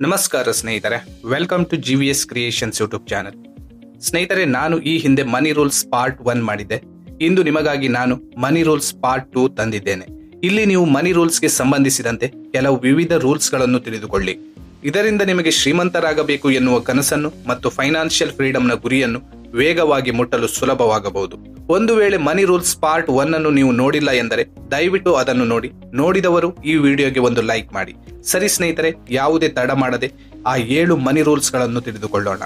ನಮಸ್ಕಾರ ಸ್ನೇಹಿತರೆ, welcome to GVS creations YouTube channel. ಸ್ನೇಹಿತರೆ, ನಾನು ಈ ಹಿಂದೆ ಮನಿ ರೂಲ್ಸ್ ಪಾರ್ಟ್ 1 ಮಾಡಿದ್ದೆ. ಇಂದು ನಿಮಗಾಗಿ ನಾನು ಮನಿ ರೂಲ್ಸ್ ಪಾರ್ಟ್ 2 ತಂದಿದ್ದೇನೆ. ಇಲ್ಲಿ ನೀವು ಮನಿ ರೂಲ್ಸ್ಗೆ ಸಂಬಂಧಿಸಿದಂತೆ ಕೆಲವು ವಿವಿಧ ರೂಲ್ಸ್ಗಳನ್ನು ತಿಳಿದುಕೊಳ್ಳಿ. ಇದರಿಂದ ನಿಮಗೆ ಶ್ರೀಮಂತರಾಗಬೇಕು ಎನ್ನುವ ಕನಸನ್ನು ಮತ್ತು ಫೈನಾನ್ಷಿಯಲ್ ಫ್ರೀಡಂನ ಗುರಿಯನ್ನು ವೇಗವಾಗಿ ಮುಟ್ಟಲು ಸುಲಭವಾಗಬಹುದು. ಒಂದು ವೇಳೆ ಮನಿ ರೂಲ್ಸ್ ಪಾರ್ಟ್ 1 ಅನ್ನು ನೀವು ನೋಡಿಲ್ಲ ಎಂದರೆ ದಯವಿಟ್ಟು ಅದನ್ನು ನೋಡಿ. ನೋಡಿದವರು ಈ ವಿಡಿಯೋಗೆ ಒಂದು ಲೈಕ್ ಮಾಡಿ. ಸರಿ ಸ್ನೇಹಿತರೆ, ಯಾವುದೇ ತಡ ಮಾಡದೆ ಆ 7 ಮನಿ ರೂಲ್ಸ್ ಗಳನ್ನು ತಿಳಿದುಕೊಳ್ಳೋಣ.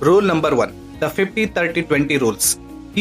Rule number 1, the 50-30-20 rules.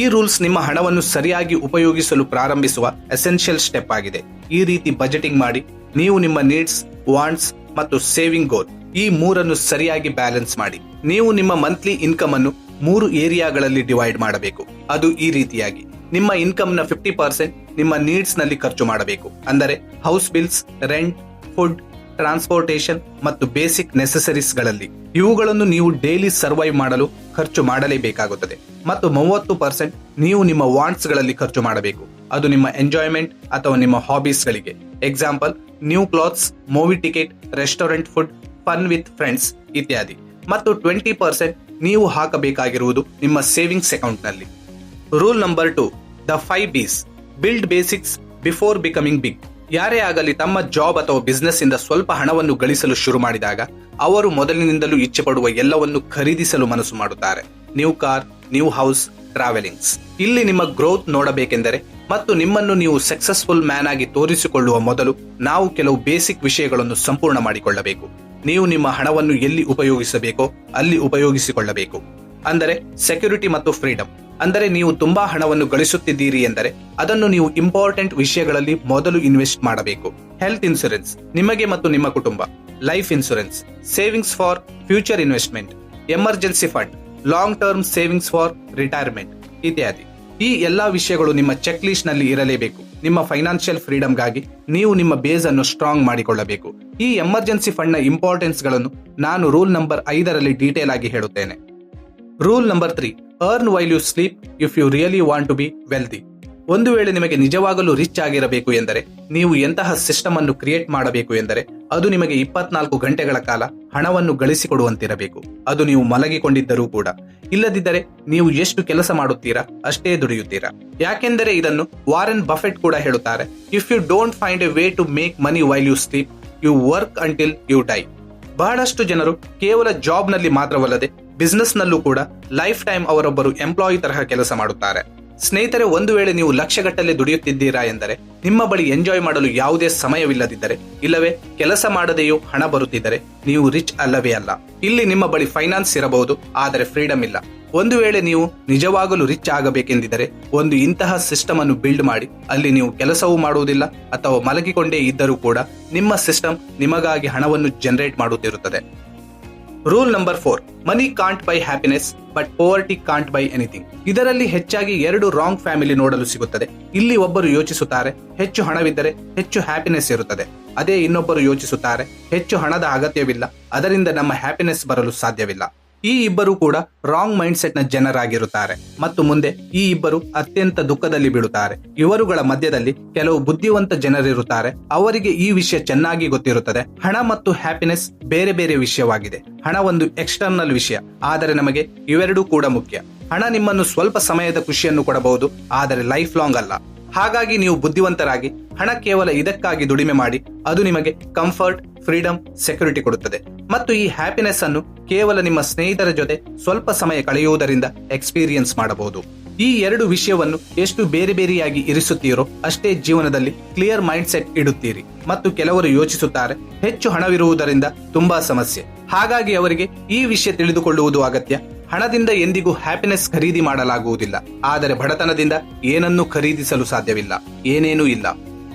ಈ ರೂಲ್ಸ್ ನಿಮ್ಮ ಹಣವನ್ನು ಸರಿಯಾಗಿ ಉಪಯೋಗಿಸಲು ಪ್ರಾರಂಭಿಸುವ ಎಸೆನ್ಷಿಯಲ್ ಸ್ಟೆಪ್ ಆಗಿದೆ. ಈ ರೀತಿ ಬಜೆಟಿಂಗ್ ಮಾಡಿ ನೀವು ನಿಮ್ಮ ನೀಡ್ಸ್, ವಾಂಟ್ಸ್ ಮತ್ತು ಸೇವಿಂಗ್ ಗೋಲ್ ಈ ಮೂರನ್ನು ಸರಿಯಾಗಿ ಬ್ಯಾಲೆನ್ಸ್ ಮಾಡಿ. ನೀವು ನಿಮ್ಮ ಮಂತ್ಲಿ ಇನ್ಕಮ್ ಅನ್ನು 3 ಏರಿಯಾಗಳಲ್ಲಿ ಡಿವೈಡ್ ಮಾಡಬೇಕು. ಅದು ಈ ರೀತಿಯಾಗಿ: ನಿಮ್ಮ ಇನ್ಕಮ್ ನ 50% ನಿಮ್ಮ ನೀಡ್ಸ್ ನಲ್ಲಿ ಖರ್ಚು ಮಾಡಬೇಕು, ಅಂದರೆ house bills, rent, food, transportation ಮತ್ತು ಬೇಸಿಕ್ ನೆಸೆಸರೀಸ್ ಗಳಲ್ಲಿ. ಇವುಗಳನ್ನು ನೀವು ಡೈಲಿ ಸರ್ವೈವ್ ಮಾಡಲು ಖರ್ಚು ಮಾಡಲೇಬೇಕಾಗುತ್ತದೆ. ಮತ್ತು 30% ನೀವು ನಿಮ್ಮ ವಾಂಟ್ಸ್ ಗಳಲ್ಲಿ ಖರ್ಚು ಮಾಡಬೇಕು. ಅದು ನಿಮ್ಮ ಎಂಜಾಯ್ಮೆಂಟ್ ಅಥವಾ ನಿಮ್ಮ ಹಾಬೀಸ್ ಗಳಿಗೆ. Example: new clothes, movie ticket, restaurant food, fun with friends ಇತ್ಯಾದಿ. ಮತ್ತು 20% ನೀವು ಹಾಕಬೇಕಾಗಿರುವುದು ನಿಮ್ಮ ಸೇವಿಂಗ್ಸ್ ಅಕೌಂಟ್ ನಲ್ಲಿ. Rule number 2, the 5 B's. Build basics before becoming big. ಯಾರೇ ಆಗಲಿ ತಮ್ಮ ಜಾಬ್ ಅಥವಾ ಬಿಸ್ನೆಸ್ ಇಂದ ಸ್ವಲ್ಪ ಹಣವನ್ನು ಗಳಿಸಲು ಶುರು ಮಾಡಿದಾಗ ಅವರು ಮೊದಲಿನಿಂದಲೂ ಇಚ್ಛೆ ಪಡುವ ಎಲ್ಲವನ್ನು ಖರೀದಿಸಲು ಮನಸ್ಸು ಮಾಡುತ್ತಾರೆ. New car, new house, travelings. ಇಲ್ಲಿ ನಿಮ್ಮ ಗ್ರೋತ್ ನೋಡಬೇಕೆಂದರೆ ಮತ್ತು ನಿಮ್ಮನ್ನು ನೀವು ಸಕ್ಸಸ್ಫುಲ್ ಮ್ಯಾನ್ ಆಗಿ ತೋರಿಸಿಕೊಳ್ಳುವ ಮೊದಲು ನಾವು ಕೆಲವು ಬೇಸಿಕ್ ವಿಷಯಗಳನ್ನು ಸಂಪೂರ್ಣ ಮಾಡಿಕೊಳ್ಳಬೇಕು. ನೀವು ನಿಮ್ಮ ಹಣವನ್ನು ಎಲ್ಲಿ ಉಪಯೋಗಿಸಬೇಕೋ ಅಲ್ಲಿ ಉಪಯೋಗಿಸಿಕೊಳ್ಳಬೇಕು. ಅಂದರೆ ಸೆಕ್ಯೂರಿಟಿ ಮತ್ತು ಫ್ರೀಡಮ್. ಅಂದರೆ ನೀವು ತುಂಬಾ ಹಣವನ್ನು ಗಳಿಸುತ್ತಿದ್ದೀರಿ ಎಂದರೆ ಅದನ್ನು ನೀವು ಇಂಪಾರ್ಟೆಂಟ್ ವಿಷಯಗಳಲ್ಲಿ ಮೊದಲು ಇನ್ವೆಸ್ಟ್ ಮಾಡಬೇಕು. ಹೆಲ್ತ್ ಇನ್ಶೂರೆನ್ಸ್ ನಿಮಗೆ ಮತ್ತು ನಿಮ್ಮ ಕುಟುಂಬ, life insurance, savings for future investment, emergency fund, long term savings for retirement ಇತ್ಯಾದಿ. ಈ ಎಲ್ಲಾ ವಿಷಯಗಳು ನಿಮ್ಮ ಚೆಕ್ ಲಿಸ್ಟ್ ನಲ್ಲಿ ಇರಲೇಬೇಕು. ನಿಮ್ಮ ಫೈನಾನ್ಷಿಯಲ್ ಫ್ರೀಡಮ್ಗಾಗಿ ನೀವು ನಿಮ್ಮ ಬೇಸ್ ಅನ್ನು ಸ್ಟ್ರಾಂಗ್ ಮಾಡಿಕೊಳ್ಳಬೇಕು. ಈ ಎಮರ್ಜೆನ್ಸಿ ಫಂಡ್ ನ ಇಂಪಾರ್ಟೆನ್ಸ್ ಗಳನ್ನು ನಾನು ರೂಲ್ ನಂಬರ್ 5ರಲ್ಲಿ ಡೀಟೇಲ್ ಆಗಿ ಹೇಳುತ್ತೇನೆ. Rule number 3, earn while you sleep if you really want to be wealthy. ಒಂದು ವೇಳೆ ನಿಮಗೆ ನಿಜವಾಗಲೂ ರಿಚ್ ಆಗಿರಬೇಕು ಎಂದರೆ ನೀವು ಎಂತಹ ಸಿಸ್ಟಮ್ ಅನ್ನು ಕ್ರಿಯೇಟ್ ಮಾಡಬೇಕು ಎಂದರೆ ಅದು ನಿಮಗೆ 24 ಗಂಟೆಗಳ ಕಾಲ ಹಣವನ್ನು ಗಳಿಸಿಕೊಡುವಂತಿರಬೇಕು. ಅದು ನೀವು ಮಲಗಿಕೊಂಡಿದ್ದರೂ ಕೂಡ. ಇಲ್ಲದಿದ್ದರೆ ನೀವು ಎಷ್ಟು ಕೆಲಸ ಮಾಡುತ್ತೀರಾ ಅಷ್ಟೇ ದುಡಿಯುತ್ತೀರಾ. ಯಾಕೆಂದರೆ ಇದನ್ನು ವಾರೆನ್ ಬಫೆಟ್ ಕೂಡ ಹೇಳುತ್ತಾರೆ: if you don't find a way to make money while you sleep, you work until you die. ಬಹಳಷ್ಟು ಜನರು ಕೇವಲ ಜಾಬ್ ನಲ್ಲಿ ಮಾತ್ರವಲ್ಲದೆ ಬಿಸ್ನೆಸ್ ನಲ್ಲೂ ಕೂಡ ಲೈಫ್ ಟೈಮ್ ಅವರೊಬ್ಬರು ಎಂಪ್ಲಾಯಿ ತರಹ ಕೆಲಸ ಮಾಡುತ್ತಾರೆ. ಸ್ನೇಹಿತರೆ, ಒಂದು ವೇಳೆ ನೀವು ಲಕ್ಷಗಟ್ಟಲೆ ದುಡಿಯುತ್ತಿದ್ದೀರಾ ಎಂದರೆ ನಿಮ್ಮ ಬಳಿ ಎಂಜಾಯ್ ಮಾಡಲು ಯಾವುದೇ ಸಮಯವಿಲ್ಲದಿದ್ದರೆ, ಇಲ್ಲವೇ ಕೆಲಸ ಮಾಡದೆಯೂ ಹಣ ಬರುತ್ತಿದ್ದರೆ ನೀವು ರಿಚ್ ಅಲ್ಲವೇ ಅಲ್ಲ. ಇಲ್ಲಿ ನಿಮ್ಮ ಬಳಿ ಫೈನಾನ್ಸ್ ಇರಬಹುದು, ಆದರೆ ಫ್ರೀಡಮ್ ಇಲ್ಲ. ಒಂದು ವೇಳೆ ನೀವು ನಿಜವಾಗಲೂ ರಿಚ್ ಆಗಬೇಕೆಂದಿದ್ದರೆ ಒಂದು ಇಂತಹ ಸಿಸ್ಟಮ್ ಅನ್ನು ಬಿಲ್ಡ್ ಮಾಡಿ. ಅಲ್ಲಿ ನೀವು ಕೆಲಸವೂ ಮಾಡುವುದಿಲ್ಲ ಅಥವಾ ಮಲಗಿಕೊಂಡೇ ಇದ್ದರೂ ಕೂಡ ನಿಮ್ಮ ಸಿಸ್ಟಮ್ ನಿಮಗಾಗಿ ಹಣವನ್ನು ಜನರೇಟ್ ಮಾಡುತ್ತಿರುತ್ತದೆ. Rule number 4, money can't buy happiness but poverty can't buy anything. ಇದರಲ್ಲಿ ಹೆಚ್ಚಾಗಿ 2 ರಾಂಗ್ ಫ್ಯಾಮಿಲಿ ನೋಡಲು ಸಿಗುತ್ತದೆ. ಇಲ್ಲಿ ಒಬ್ಬರು ಯೋಚಿಸುತ್ತಾರೆ ಹೆಚ್ಚು ಹಣವಿದ್ದರೆ ಹೆಚ್ಚು ಹ್ಯಾಪಿನೆಸ್ ಇರುತ್ತದೆ. ಅದೇ ಇನ್ನೊಬ್ಬರು ಯೋಚಿಸುತ್ತಾರೆ ಹೆಚ್ಚು ಹಣದ ಅಗತ್ಯವಿಲ್ಲ, ಅದರಿಂದ ನಮ್ಮ ಹ್ಯಾಪಿನೆಸ್ ಬರಲು ಸಾಧ್ಯವಿಲ್ಲ. ಈ ಇಬ್ಬರು ಕೂಡ ರಾಂಗ್ ಮೈಂಡ್ ಸೆಟ್ ನ ಜನರಾಗಿರುತ್ತಾರೆ ಮತ್ತು ಮುಂದೆ ಈ ಇಬ್ಬರು ಅತ್ಯಂತ ದುಃಖದಲ್ಲಿ ಬೀಳುತ್ತಾರೆ. ಇವರುಗಳ ಮಧ್ಯದಲ್ಲಿ ಕೆಲವು ಬುದ್ಧಿವಂತ ಜನರಿರುತ್ತಾರೆ. ಅವರಿಗೆ ಈ ವಿಷಯ ಚೆನ್ನಾಗಿ ಗೊತ್ತಿರುತ್ತದೆ. ಹಣ ಮತ್ತು ಹ್ಯಾಪಿನೆಸ್ ಬೇರೆ ಬೇರೆ ವಿಷಯವಾಗಿದೆ. ಹಣ ಒಂದು ಎಕ್ಸ್ಟರ್ನಲ್ ವಿಷಯ, ಆದರೆ ನಮಗೆ ಇವೆರಡೂ ಕೂಡ ಮುಖ್ಯ. ಹಣ ನಿಮ್ಮನ್ನು ಸ್ವಲ್ಪ ಸಮಯದ ಖುಷಿಯನ್ನು ಕೊಡಬಹುದು, ಆದರೆ ಲೈಫ್ ಲಾಂಗ್ ಅಲ್ಲ. ಹಾಗಾಗಿ ನೀವು ಬುದ್ಧಿವಂತರಾಗಿ ಹಣ ಕೇವಲ ಇದಕ್ಕಾಗಿ ದುಡಿಮೆ ಮಾಡಿ. ಅದು ನಿಮಗೆ ಕಂಫರ್ಟ್, ಫ್ರೀಡಮ್, ಸೆಕ್ಯೂರಿಟಿ ಕೊಡುತ್ತದೆ. ಮತ್ತು ಈ ಹ್ಯಾಪಿನೆಸ್ ಅನ್ನು ಕೇವಲ ನಿಮ್ಮ ಸ್ನೇಹಿತರ ಜೊತೆ ಸ್ವಲ್ಪ ಸಮಯ ಕಳೆಯುವುದರಿಂದ ಎಕ್ಸ್ಪೀರಿಯನ್ಸ್ ಮಾಡಬಹುದು. ಈ 2 ವಿಷಯವನ್ನು ಎಷ್ಟು ಬೇರೆ ಬೇರೆಯಾಗಿ ಇರಿಸುತ್ತೀರೋ ಅಷ್ಟೇ ಜೀವನದಲ್ಲಿ ಕ್ಲಿಯರ್ ಮೈಂಡ್ ಸೆಟ್ ಇಡುತ್ತೀರಿ. ಮತ್ತು ಕೆಲವರು ಯೋಚಿಸುತ್ತಾರೆ ಹೆಚ್ಚು ಹಣವಿರುವುದರಿಂದ ತುಂಬಾ ಸಮಸ್ಯೆ, ಹಾಗಾಗಿ ಅವರಿಗೆ ಈ ವಿಷಯ ತಿಳಿದುಕೊಳ್ಳುವುದು ಅಗತ್ಯ. ಹಣದಿಂದ ಎಂದಿಗೂ ಹ್ಯಾಪಿನೆಸ್ ಖರೀದಿ ಮಾಡಲಾಗುವುದಿಲ್ಲ, ಆದರೆ ಬಡತನದಿಂದ ಏನನ್ನೂ ಖರೀದಿಸಲು ಸಾಧ್ಯವಿಲ್ಲ, ಏನೇನೂ ಇಲ್ಲ.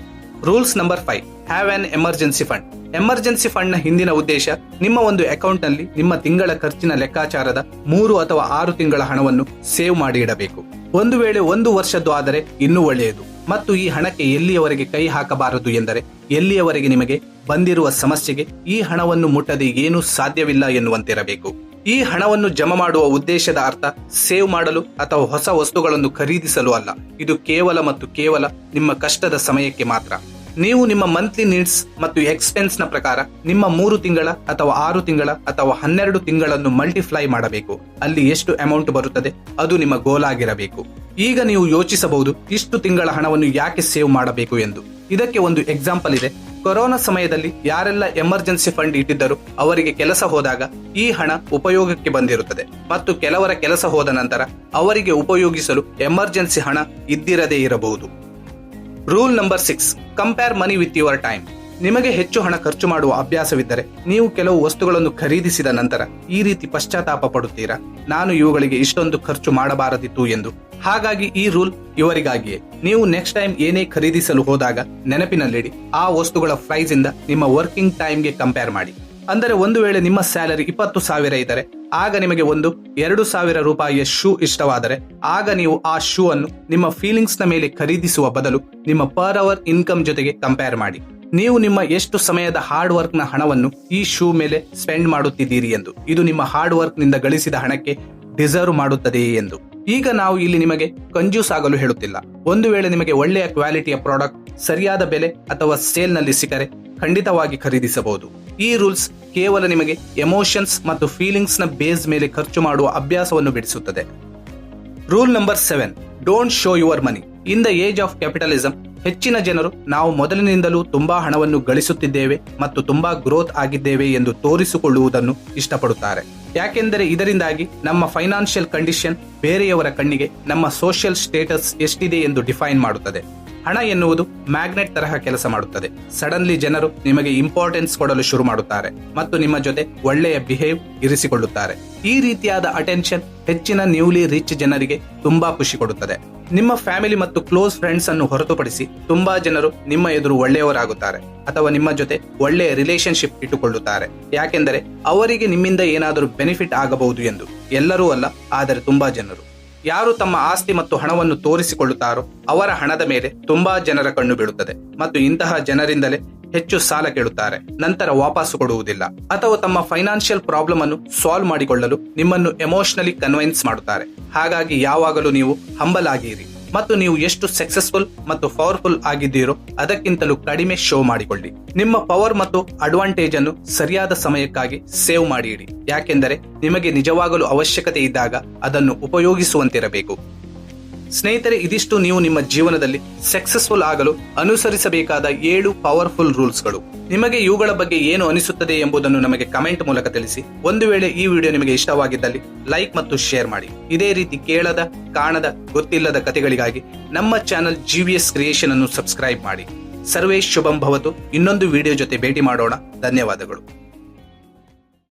Rules number 5, have on emergency fund. Emergency fund ನ ಹಿಂದಿನ ಉದ್ದೇಶ ನಿಮ್ಮ ಒಂದು ಅಕೌಂಟ್ ನಲ್ಲಿ ನಿಮ್ಮ ತಿಂಗಳ ಖರ್ಚಿನ ಲೆಕ್ಕಾಚಾರದ 3 ಅಥವಾ 6 ತಿಂಗಳ ಹಣವನ್ನು ಸೇವ್ ಮಾಡಿ ಇಡಬೇಕು. ಒಂದು ವೇಳೆ 1 ವರ್ಷದ್ದು ಆದರೆ ಇನ್ನೂ ಒಳ್ಳೆಯದು. ಮತ್ತು ಈ ಹಣಕ್ಕೆ ಎಲ್ಲಿಯವರೆಗೆ ಕೈ ಹಾಕಬಾರದು ಎಂದರೆ ಎಲ್ಲಿಯವರೆಗೆ ನಿಮಗೆ ಬಂದಿರುವ ಸಮಸ್ಯೆಗೆ ಈ ಹಣವನ್ನು ಮುಟ್ಟದೆ ಏನೂ ಸಾಧ್ಯವಿಲ್ಲ ಎನ್ನುವಂತಿರಬೇಕು. ಈ ಹಣವನ್ನು ಜಮಾ ಮಾಡುವ ಉದ್ದೇಶದ ಅರ್ಥ ಸೇವ್ ಮಾಡಲು ಅಥವಾ ಹೊಸ ವಸ್ತುಗಳನ್ನು ಖರೀದಿಸಲು ಅಲ್ಲ. ಇದು ಕೇವಲ ಮತ್ತು ಕೇವಲ ನಿಮ್ಮ ಕಷ್ಟದ ಸಮಯಕ್ಕೆ ಮಾತ್ರ. ನೀವು ನಿಮ್ಮ ಮಂತ್ಲಿ ನೀಡ್ಸ್ ಮತ್ತು ಎಕ್ಸ್ಪೆನ್ಸ್ ನ ಪ್ರಕಾರ ನಿಮ್ಮ 3 ತಿಂಗಳ ಅಥವಾ 6 ತಿಂಗಳ ಅಥವಾ 12 ತಿಂಗಳನ್ನು ಮಲ್ಟಿಪ್ಲೈ ಮಾಡಬೇಕು. ಅಲ್ಲಿ ಎಷ್ಟು ಅಮೌಂಟ್ ಬರುತ್ತದೆ ಅದು ನಿಮ್ಮ ಗೋಲ್ ಆಗಿರಬೇಕು. ಈಗ ನೀವು ಯೋಚಿಸಬಹುದು, ಇಷ್ಟು ತಿಂಗಳ ಹಣವನ್ನು ಯಾಕೆ ಸೇವ್ ಮಾಡಬೇಕು ಎಂದು. ಇದಕ್ಕೆ ಒಂದು ಎಕ್ಸಾಂಪಲ್ ಇದೆ. ಕೊರೋನಾ ಸಮಯದಲ್ಲಿ ಯಾರೆಲ್ಲ ಎಮರ್ಜೆನ್ಸಿ ಫಂಡ್ ಇಟ್ಟಿದ್ದರು ಅವರಿಗೆ ಕೆಲಸ ಹೋದಾಗ ಈ ಹಣ ಉಪಯೋಗಕ್ಕೆ ಬಂದಿರುತ್ತದೆ ಮತ್ತು ಕೆಲವರ ಕೆಲಸ ಹೋದ ನಂತರ ಅವರಿಗೆ ಉಪಯೋಗಿಸಲು ಎಮರ್ಜೆನ್ಸಿ ಹಣ ಇದ್ದಿರದೇ ಇರಬಹುದು. Rule number 6, compare money with your time. ನಿಮಗೆ ಹೆಚ್ಚು ಹಣ ಖರ್ಚು ಮಾಡುವ ಅಭ್ಯಾಸವಿದ್ದರೆ ನೀವು ಕೆಲವು ವಸ್ತುಗಳನ್ನು ಖರೀದಿಸಿದ ನಂತರ ಈ ರೀತಿ ಪಶ್ಚಾತ್ತಾಪ ಪಡುತ್ತೀರಾ, ನಾನು ಇವುಗಳಿಗೆ ಇಷ್ಟೊಂದು ಖರ್ಚು ಮಾಡಬಾರದಿತ್ತು ಎಂದು. ಹಾಗಾಗಿ ಈ ರೂಲ್ ಇವರಿಗಾಗಿಯೇ. ನೀವು ನೆಕ್ಸ್ಟ್ ಟೈಮ್ ಏನೇ ಖರೀದಿಸಲು ಹೋದಾಗ ನೆನಪಿನಲ್ಲಿಡಿ, ಆ ವಸ್ತುಗಳ ಪ್ರೈಸ್ ಇಂದ ನಿಮ್ಮ ವರ್ಕಿಂಗ್ ಟೈಮ್ಗೆ ಕಂಪೇರ್ ಮಾಡಿ. ಅಂದರೆ ಒಂದು ವೇಳೆ ನಿಮ್ಮ ಸ್ಯಾಲರಿ 20,000 ಇದ್ದರೆ ಆಗ ನಿಮಗೆ ಒಂದು 2,000 ರೂಪಾಯಿಯ ಶೂ ಇಷ್ಟವಾದರೆ ಆಗ ನೀವು ಆ ಶೂ ಅನ್ನು ನಿಮ್ಮ ಫೀಲಿಂಗ್ಸ್ ನ ಮೇಲೆ ಖರೀದಿಸುವ ಬದಲು ನಿಮ್ಮ ಪರ್ ಅವರ್ ಇನ್ಕಮ್ ಜೊತೆಗೆ ಕಂಪೇರ್ ಮಾಡಿ. ನೀವು ನಿಮ್ಮ ಎಷ್ಟು ಸಮಯದ ಹಾರ್ಡ್ ವರ್ಕ್ ನ ಹಣವನ್ನು ಈ ಶೂ ಮೇಲೆ ಸ್ಪೆಂಡ್ ಮಾಡುತ್ತಿದ್ದೀರಿ ಎಂದು. ಇದು ನಿಮ್ಮ ಹಾರ್ಡ್ ವರ್ಕ್ ನಿಂದ ಗಳಿಸಿದ ಹಣಕ್ಕೆ ಡಿಸರ್ವ್ ಮಾಡುತ್ತದೆಯೇ ಎಂದು. ಈಗ ನಾವು ಇಲ್ಲಿ ನಿಮಗೆ ಕಂಜೂಸ್ ಆಗಲು ಹೇಳುತ್ತಿಲ್ಲ. ಒಂದು ವೇಳೆ ನಿಮಗೆ ಒಳ್ಳೆಯ ಕ್ವಾಲಿಟಿಯ ಪ್ರಾಡಕ್ಟ್ ಸರಿಯಾದ ಬೆಲೆ ಅಥವಾ ಸೇಲ್ ನಲ್ಲಿ ಸಿಕ್ಕರೆ ಖಂಡಿತವಾಗಿ ಖರೀದಿಸಬಹುದು. ಈ ರೂಲ್ಸ್ ಕೇವಲ ನಿಮಗೆ ಎಮೋಷನ್ಸ್ ಮತ್ತು ಫೀಲಿಂಗ್ಸ್ ನ ಬೇಸ್ ಮೇಲೆ ಖರ್ಚು ಮಾಡುವ ಅಭ್ಯಾಸವನ್ನು ಬಿಡಿಸುತ್ತದೆ. Rule number 7, don't show your money. In the age of capitalism ಹೆಚ್ಚಿನ ಜನರು ನಾವು ಮೊದಲಿನಿಂದಲೂ ತುಂಬಾ ಹಣವನ್ನು ಗಳಿಸುತ್ತಿದ್ದೇವೆ ಮತ್ತು ತುಂಬಾ ಗ್ರೋತ್ ಆಗಿದ್ದೇವೆ ಎಂದು ತೋರಿಸಿಕೊಳ್ಳುವುದನ್ನು ಇಷ್ಟಪಡುತ್ತಾರೆ. ಯಾಕೆಂದರೆ ಇದರಿಂದಾಗಿ ನಮ್ಮ ಫೈನಾನ್ಷಿಯಲ್ ಕಂಡೀಷನ್ ಬೇರೆಯವರ ಕಣ್ಣಿಗೆ ನಮ್ಮ ಸೋಷಿಯಲ್ ಸ್ಟೇಟಸ್ ಎಷ್ಟಿದೆ ಎಂದು ಡಿಫೈನ್ ಮಾಡುತ್ತದೆ. ಹಣ ಎನ್ನುವುದು ಮ್ಯಾಗ್ನೆಟ್ ತರಹ ಕೆಲಸ ಮಾಡುತ್ತದೆ. ಸಡನ್ಲಿ ಜನರು ನಿಮಗೆ ಇಂಪಾರ್ಟೆನ್ಸ್ ಕೊಡಲು ಶುರು ಮಾಡುತ್ತಾರೆ ಮತ್ತು ನಿಮ್ಮ ಜೊತೆ ಒಳ್ಳೆಯ ಬಿಹೇವ್ ಇರಿಸಿಕೊಳ್ಳುತ್ತಾರೆ. ಈ ರೀತಿಯಾದ ಅಟೆನ್ಷನ್ ಹೆಚ್ಚಿನ ನ್ಯೂಲಿ ರಿಚ್ ಜನರಿಗೆ ತುಂಬಾ ಖುಷಿ ಕೊಡುತ್ತದೆ. ನಿಮ್ಮ ಫ್ಯಾಮಿಲಿ ಮತ್ತು ಕ್ಲೋಸ್ ಫ್ರೆಂಡ್ಸ್ ಅನ್ನು ಹೊರತುಪಡಿಸಿ ತುಂಬಾ ಜನರು ನಿಮ್ಮ ಎದುರು ಒಳ್ಳೆಯವರಾಗುತ್ತಾರೆ ಅಥವಾ ನಿಮ್ಮ ಜೊತೆ ಒಳ್ಳೆಯ ರಿಲೇಶನ್ಶಿಪ್ ಇಟ್ಟುಕೊಳ್ಳುತ್ತಾರೆ. ಯಾಕೆಂದರೆ ಅವರಿಗೆ ನಿಮ್ಮಿಂದ ಏನಾದರೂ ಬೆನಿಫಿಟ್ ಆಗಬಹುದು ಎಂದು. ಎಲ್ಲರೂ ಅಲ್ಲ, ಆದರೆ ತುಂಬಾ ಜನರು. ಯಾರು ತಮ್ಮ ಆಸ್ತಿ ಮತ್ತು ಹಣವನ್ನು ತೋರಿಸಿಕೊಳ್ಳುತ್ತಾರೋ ಅವರ ಹಣದ ಮೇಲೆ ತುಂಬಾ ಜನರ ಕಣ್ಣು ಬೀಳುತ್ತದೆ ಮತ್ತು ಇಂತಹ ಜನರಿಂದಲೇ ಹೆಚ್ಚು ಸಾಲ ಕೇಳುತ್ತಾರೆ, ನಂತರ ವಾಪಸ್ಸು ಕೊಡುವುದಿಲ್ಲ ಅಥವಾ ತಮ್ಮ ಫೈನಾನ್ಷಿಯಲ್ ಪ್ರಾಬ್ಲಮ್ ಅನ್ನು ಸಾಲ್ವ್ ಮಾಡಿಕೊಳ್ಳಲು ನಿಮ್ಮನ್ನು ಎಮೋಷನಲಿ ಕನ್ವಿನ್ಸ್ ಮಾಡುತ್ತಾರೆ. ಹಾಗಾಗಿ ಯಾವಾಗಲೂ ನೀವು ಹಂಬಲ್ ಆಗಿರಿ ಮತ್ತು ನೀವು ಎಷ್ಟು ಸಕ್ಸಸ್ಫುಲ್ ಮತ್ತು ಪವರ್ಫುಲ್ ಆಗಿದ್ದೀರೋ ಅದಕ್ಕಿಂತಲೂ ಕಡಿಮೆ ಶೋ ಮಾಡಿಕೊಳ್ಳಿ. ನಿಮ್ಮ ಪವರ್ ಮತ್ತು ಅಡ್ವಾಂಟೇಜ್ ಅನ್ನು ಸರಿಯಾದ ಸಮಯಕ್ಕಾಗಿ ಸೇವ್ ಮಾಡಿ ಇಡಿ. ಯಾಕೆಂದರೆ ನಿಮಗೆ ನಿಜವಾಗಲೂ ಅವಶ್ಯಕತೆ ಇದ್ದಾಗ ಅದನ್ನು ಉಪಯೋಗಿಸುವಂತಿರಬೇಕು. ಸ್ನೇಹಿತರೆ, ಇದಿಷ್ಟು ನೀವು ನಿಮ್ಮ ಜೀವನದಲ್ಲಿ ಸಕ್ಸಸ್ಫುಲ್ ಆಗಲು ಅನುಸರಿಸಬೇಕಾದ 7 ಪವರ್ಫುಲ್ ರೂಲ್ಸ್ಗಳು. ನಿಮಗೆ ಇವುಗಳ ಬಗ್ಗೆ ಏನು ಅನಿಸುತ್ತದೆ ಎಂಬುದನ್ನು ನಮಗೆ ಕಮೆಂಟ್ ಮೂಲಕ ತಿಳಿಸಿ. ಒಂದು ವೇಳೆ ಈ ವಿಡಿಯೋ ನಿಮಗೆ ಇಷ್ಟವಾಗಿದ್ದಲ್ಲಿ ಲೈಕ್ ಮತ್ತು ಶೇರ್ ಮಾಡಿ. ಇದೇ ರೀತಿ ಕೇಳದ, ಕಾಣದ, ಗೊತ್ತಿಲ್ಲದ ಕಥೆಗಳಿಗಾಗಿ ನಮ್ಮ ಚಾನಲ್ GVS ಕ್ರಿಯೇಷನ್ ಅನ್ನು ಸಬ್ಸ್ಕ್ರೈಬ್ ಮಾಡಿ. ಸರ್ವೇ ಶುಭಂ ಭವತು. ಇನ್ನೊಂದು ವಿಡಿಯೋ ಜೊತೆ ಭೇಟಿ ಮಾಡೋಣ. ಧನ್ಯವಾದಗಳು.